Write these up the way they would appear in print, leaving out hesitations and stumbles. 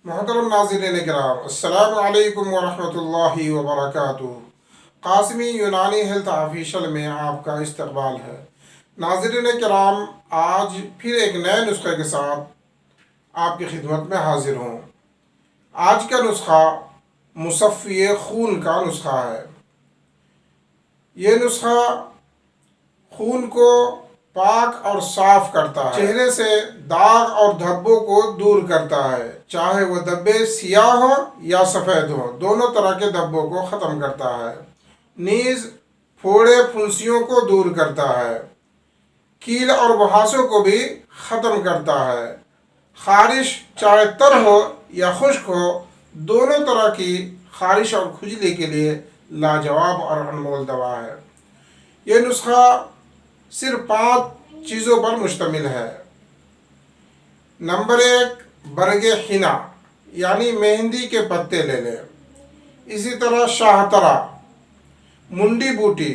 मोहतरम नाज़रीन किराम, अस्सलामु अलैकुम वरहमतुल्लाहि वबरकातुहू। कासिमी यूनानी हेल्थ ऑफिशियल में आपका इस्तकबाल है। नाज़रीन किराम, आज फिर एक नए नुस्खे के साथ आपकी खिदमत में हाजिर हूँ। आज का नुस्खा मुसफ़्फ़ी खून का नुस्खा है। ये नुस्खा खून को पाक और साफ करता है, चेहरे से दाग और धब्बों को दूर करता है, चाहे वह धब्बे सियाह हो या सफ़ेद हो, दोनों तरह के धब्बों को ख़त्म करता है। नीज़ फोड़े फुंसियों को दूर करता है, कील और मुहासों को भी ख़त्म करता है। खारिश चाहे तर हो या खुश्क हो, दोनों तरह की खारिश और खुजली के लिए लाजवाब और अनमोल दवा है। ये नुस्खा सिर्फ 5 चीज़ों पर मुश्तमिल है। नंबर 1, बरगे हिना यानी मेहंदी के पत्ते ले लें। इसी तरह शाहतरा, मुंडी बूटी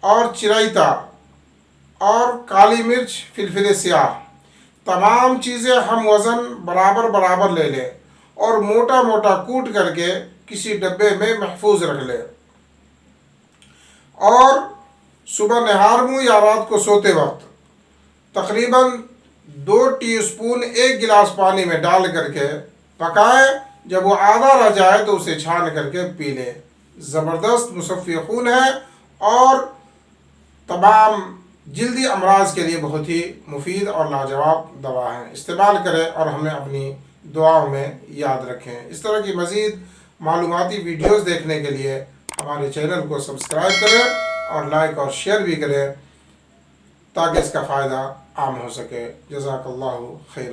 और चिराइता और काली मिर्च, फिलफिल स्याह, तमाम चीज़ें हम वज़न बराबर बराबर ले लें और मोटा मोटा कूट करके किसी डब्बे में महफूज रख लें और सुबह नहार मुँह या रात को सोते वक्त तकरीबन 2 टीस्पून 1 गिलास पानी में डाल करके पकाएं। जब वो आधा रह जाए तो उसे छान करके पी लें। ज़बरदस्त मुसफ़्फ़ी खून है और तमाम जल्दी अमराज के लिए बहुत ही मुफीद और लाजवाब दवा है। इस्तेमाल करें और हमें अपनी दुआओं में याद रखें। इस तरह की मज़ीद मालूमाती वीडियोज़ देखने के लिए हमारे चैनल को सब्सक्राइब करें और लाइक और शेयर भी करें ताकि इसका फ़ायदा आम हो सके। जज़ाकल्लाहु खैर।